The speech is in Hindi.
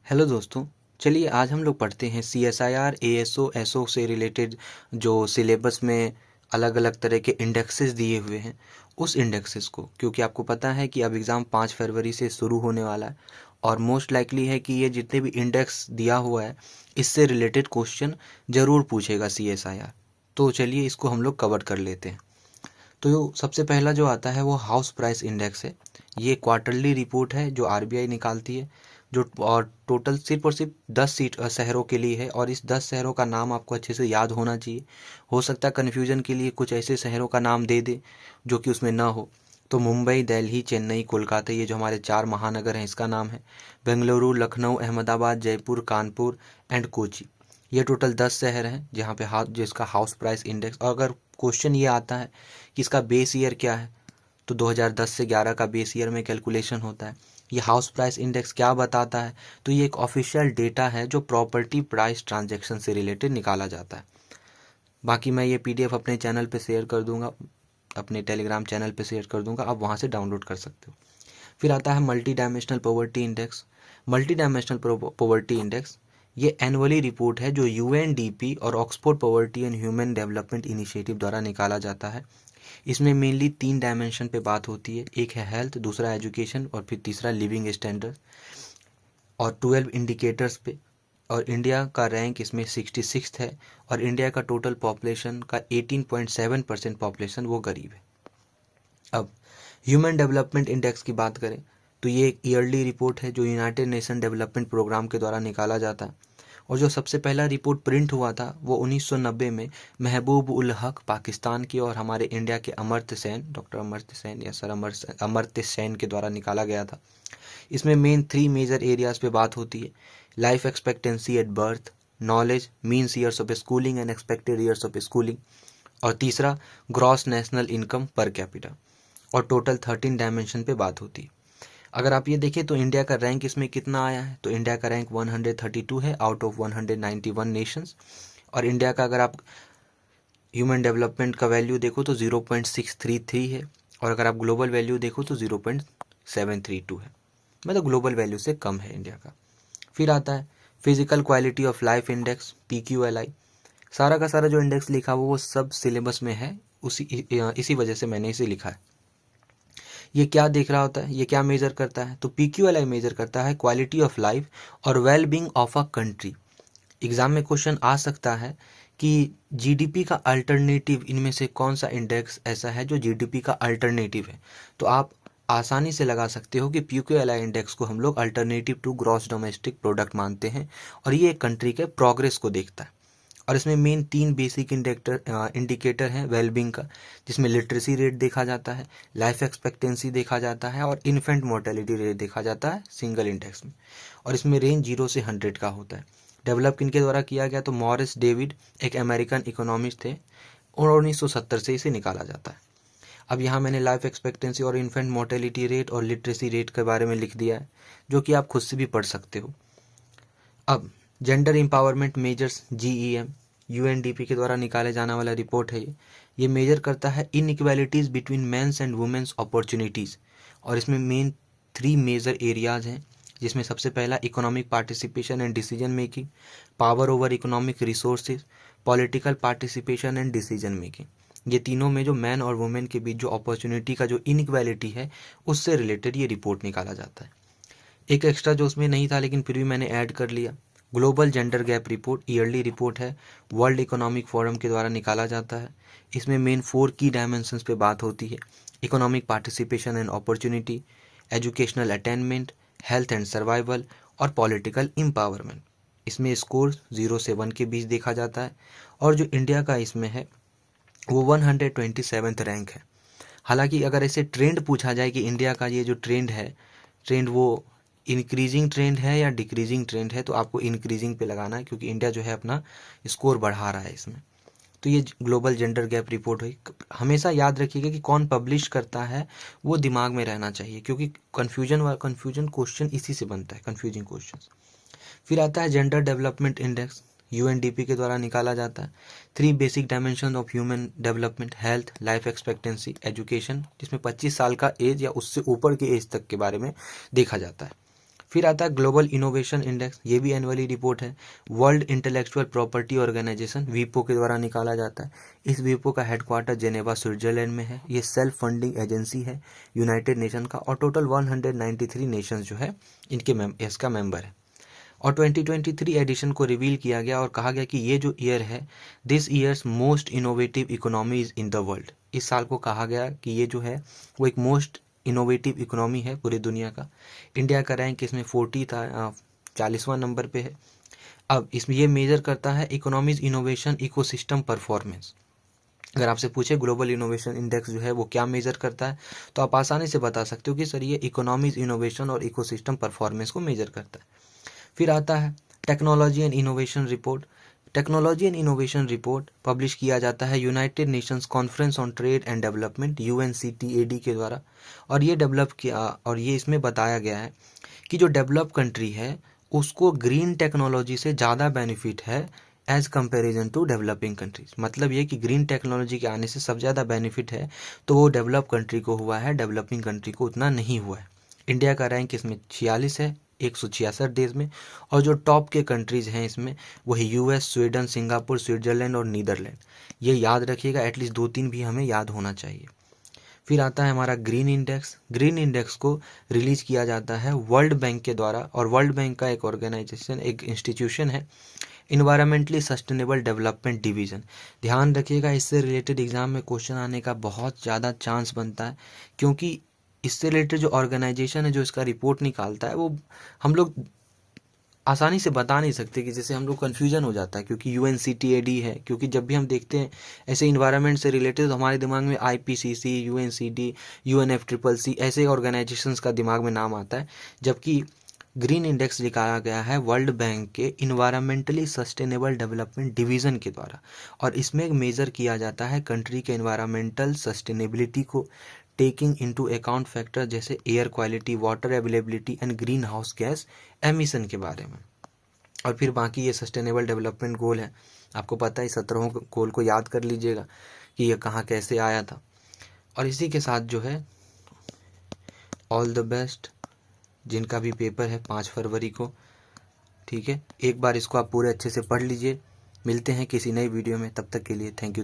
हेलो दोस्तों। चलिए आज हम लोग पढ़ते हैं CSIR ASO एसओ से रिलेटेड जो सिलेबस में अलग अलग तरह के इंडेक्सेस दिए हुए हैं उस इंडेक्सेस को, क्योंकि आपको पता है कि अब एग्ज़ाम 5 फरवरी से शुरू होने वाला है और मोस्ट लाइकली है कि ये जितने भी इंडेक्स दिया हुआ है इससे रिलेटेड क्वेश्चन ज़रूर पूछेगा CSIR। तो चलिए इसको हम लोग कवर कर लेते हैं। तो सबसे पहला जो आता है वो हाउस प्राइस इंडेक्स है। ये क्वार्टरली रिपोर्ट है जो RBI निकालती है, जो और टोटल सिर्फ और सिर्फ 10 शहरों के लिए है और इस 10 शहरों का नाम आपको अच्छे से याद होना चाहिए। हो सकता है कन्फ्यूजन के लिए कुछ ऐसे शहरों का नाम दे दे जो कि उसमें ना हो। तो मुंबई, दिल्ली, चेन्नई, कोलकाता, ये जो हमारे 4 महानगर हैं इसका नाम है। बेंगलुरु, लखनऊ, अहमदाबाद, जयपुर, कानपुर एंड कोची। ये टोटल 10 शहर हैं जहाँ पे जिसका हाउस प्राइस इंडेक्स, और अगर क्वेश्चन ये आता है कि इसका बेस ईयर क्या है तो 2010 से 11 का बेस ईयर में कैलकुलेशन होता है। ये हाउस प्राइस इंडेक्स क्या बताता है? तो ये एक ऑफिशियल डेटा है जो प्रॉपर्टी प्राइस ट्रांजैक्शन से रिलेटेड निकाला जाता है। बाकी मैं ये PDF अपने चैनल पे शेयर कर दूंगा, अपने टेलीग्राम चैनल पे शेयर कर दूंगा, आप वहाँ से डाउनलोड कर सकते हो। फिर आता है multi dimensional poverty index. Multi dimensional poverty index ये एनुअली रिपोर्ट है जो UNDP और Oxford poverty and human development initiative द्वारा निकाला जाता है। इसमें मेनली 3 डायमेंशन पे बात होती है, एक है हेल्थ, दूसरा एजुकेशन और फिर तीसरा लिविंग स्टैंडर्ड, और 12 इंडिकेटर्स पे। और इंडिया का रैंक इसमें 66 है और इंडिया का टोटल पॉपुलेशन का 18.7% पॉपुलेशन वो गरीब है। अब ह्यूमन डेवलपमेंट इंडेक्स की बात करें तो ये एक ईयरली रिपोर्ट है जो यूनाइटेड नेशन डेवलपमेंट प्रोग्राम के द्वारा निकाला जाता है। और जो सबसे पहला रिपोर्ट प्रिंट हुआ था वो 1990 में महबूब उल हक पाकिस्तान की और हमारे इंडिया के अमर्त्य सेन, डॉक्टर अमर्त्य सेन या सर अमर्त्य सेन के द्वारा निकाला गया था। इसमें मेन 3 मेजर एरियाज पे बात होती है: life expectancy at birth, knowledge, means years of schooling and expected years of schooling, और तीसरा gross national income per capita. और टोटल 13 डायमेंशन पे बात होती है। अगर आप ये देखें तो इंडिया का रैंक इसमें कितना आया है, तो इंडिया का रैंक 132 है आउट ऑफ 191 नेशंस। और इंडिया का अगर आप ह्यूमन डेवलपमेंट का वैल्यू देखो तो 0.633 है, और अगर आप ग्लोबल वैल्यू देखो तो 0.732 है, मतलब ग्लोबल वैल्यू से कम है इंडिया का। फिर आता है physical quality of life index, PQLI। सारा का सारा जो इंडेक्स लिखा हुआ वो सब सिलेबस में है, इसी वजह से मैंने इसे लिखा है। ये क्या देख रहा होता है, ये क्या मेजर करता है, तो PQLI मेजर करता है क्वालिटी ऑफ लाइफ और well being of a country. Exam में क्वेश्चन आ सकता है कि GDP का अल्टरनेटिव इनमें से कौन सा इंडेक्स ऐसा है जो GDP का अल्टरनेटिव है। तो आप आसानी से लगा सकते हो कि PQLI इंडेक्स को हम लोग alternative to gross domestic product मानते हैं, और ये एक कंट्री के प्रोग्रेस को देखता है। और इसमें मेन 3 बेसिक इंडिकेटर हैं वेलबींग का, जिसमें लिटरेसी रेट देखा जाता है, लाइफ एक्सपेक्टेंसी देखा जाता है और इन्फेंट मोर्टेलिटी रेट देखा जाता है सिंगल इंडेक्स में। और इसमें रेंज 0 से 100 का होता है। डेवलप किनके द्वारा किया गया, तो मॉरिस डेविड एक अमेरिकन इकोनॉमिस्ट थे, और 1970 से इसे निकाला जाता है। अब यहाँ मैंने लाइफ एक्सपेक्टेंसी और इन्फेंट मोर्टेलिटी रेट और लिटरेसी रेट के बारे में लिख दिया है, जो कि आप खुद से भी पढ़ सकते हो। अब gender empowerment measures, GEM, UNDP के द्वारा निकाले जाने वाला रिपोर्ट है। ये मेजर करता है inequalities between mens and womens opportunities. और इसमें मेन 3 मेजर एरियाज हैं, जिसमें सबसे पहला economic participation and decision making, power over economic resources, political participation and decision making. ये तीनों में जो मैन और वुमेन के बीच जो अपॉर्चुनिटी का जो इनइक्वालिटी है उससे रिलेटेड ये रिपोर्ट निकाला जाता है। एक एक्स्ट्रा जो उसमें नहीं था लेकिन फिर भी मैंने ऐड कर लिया, global gender gap report yearly report है, वर्ल्ड इकोनॉमिक फोरम के द्वारा निकाला जाता है। इसमें मेन 4 की डायमेंशंस पे बात होती है: economic participation and opportunity, educational attainment, health and survival और पॉलिटिकल एम्पावरमेंट। इसमें स्कोर 0 से 1 के बीच देखा जाता है। और जो इंडिया का इसमें है वो 127th रैंक है। हालांकि अगर ऐसे ट्रेंड पूछा जाए कि इंडिया का ये जो ट्रेंड है, ट्रेंड वो इंक्रीजिंग ट्रेंड है या डिक्रीजिंग ट्रेंड है, तो आपको इंक्रीजिंग पे लगाना है, क्योंकि इंडिया जो है अपना स्कोर बढ़ा रहा है इसमें। तो ये ग्लोबल जेंडर गैप रिपोर्ट हुई। हमेशा याद रखिएगा कि कौन पब्लिश करता है, वो दिमाग में रहना चाहिए, क्योंकि कन्फ्यूजन क्वेश्चन इसी से बनता है, कन्फ्यूजिंग क्वेश्चन। फिर आता है जेंडर डेवलपमेंट इंडेक्स, UNDP के द्वारा निकाला जाता है। 3 basic dimension of human development, health, life expectancy, education, जिसमें 25 साल का एज या उससे ऊपर के एज तक के बारे में देखा जाता है। फिर आता है ग्लोबल इनोवेशन इंडेक्स, ये भी एनुअली रिपोर्ट है। वर्ल्ड इंटेलेक्चुअल प्रॉपर्टी ऑर्गेनाइजेशन वीपो के द्वारा निकाला जाता है। इस वीपो का हेडक्वार्टर जेनेवा स्विट्जरलैंड में है। ये सेल्फ फंडिंग एजेंसी है यूनाइटेड नेशन का, और टोटल 193 नेशंस जो है इसका मेंबर है। और 2023 एडिशन को रिवील किया गया और कहा गया कि ये जो ईयर है, this years most innovative economies in the world. इस साल को कहा गया कि ये जो है वो एक मोस्ट इनोवेटिव इकोनॉमी है पूरी दुनिया का। इंडिया का रैंक इसमें 40 था, 40वां नंबर पे है। अब इसमें ये मेजर करता है इकोनॉमीज इनोवेशन इकोसिस्टम परफॉर्मेंस। अगर आपसे पूछे ग्लोबल इनोवेशन इंडेक्स जो है वो क्या मेजर करता है, तो आप आसानी से बता सकते हो कि सर ये इकोनॉमीज इनोवेशन और इकोसिस्टम परफॉर्मेंस को मेजर करता है। फिर आता है technology and innovation report. Technology and innovation report publish किया जाता है United Nations conference on trade and development UNCTAD के द्वारा, और ये डेवलप किया, और ये इसमें बताया गया है कि जो डेवलप कंट्री है उसको ग्रीन टेक्नोलॉजी से ज़्यादा बेनिफिट है as comparison to developing countries. मतलब ये कि ग्रीन टेक्नोलॉजी के आने से सब ज़्यादा बेनिफिट है, तो वो डेवलप कंट्री को हुआ है, डेवलपिंग कंट्री को उतना नहीं हुआ है। इंडिया का रैंक इसमें 46 है 166 देश में, और जो टॉप के कंट्रीज़ हैं इसमें वही US, स्वीडन, सिंगापुर, स्विट्जरलैंड और नीदरलैंड। ये याद रखिएगा, एटलीस्ट 2-3 भी हमें याद होना चाहिए। फिर आता है हमारा ग्रीन इंडेक्स। ग्रीन इंडेक्स को रिलीज किया जाता है वर्ल्ड बैंक के द्वारा, और वर्ल्ड बैंक का एक ऑर्गेनाइजेशन, एक इंस्टीट्यूशन है, इन्वायरमेंटली सस्टेनेबल डेवलपमेंट डिवीज़न। ध्यान रखिएगा, इससे रिलेटेड एग्जाम में क्वेश्चन आने का बहुत ज़्यादा चांस बनता है, क्योंकि इससे रिलेटेड जो ऑर्गेनाइजेशन है जो इसका रिपोर्ट निकालता है वो हम लोग आसानी से बता नहीं सकते, कि जैसे हम लोग कन्फ्यूजन हो जाता है, क्योंकि UNCTAD है। क्योंकि जब भी हम देखते हैं ऐसे इन्वायरमेंट से रिलेटेड तो हमारे दिमाग में IPCC, UNCD, UNFCCC ऐसे ऑर्गेनाइजेशंस का दिमाग में नाम आता है, जबकि ग्रीन इंडेक्स निकाला गया है वर्ल्ड बैंक के इन्वायरमेंटली सस्टेनेबल डेवलपमेंट डिवीज़न के द्वारा, और इसमें मेज़र किया जाता है कंट्री के इन्वायरमेंटल सस्टेनेबिलिटी को, टेकिंग इनटू अकाउंट फैक्टर जैसे air quality, water availability and green house gas emission के बारे में। और फिर बाकी ये सस्टेनेबल डेवलपमेंट गोल है, आपको पता है 17 गोल को याद कर लीजिएगा कि ये कहाँ कैसे आया था। और इसी के साथ जो है ऑल द बेस्ट जिनका भी पेपर है 5 फरवरी को, ठीक है। एक बार इसको आप पूरे अच्छे से पढ़ लीजिए। मिलते हैं किसी नई वीडियो में, तब तक के लिए थैंक यू।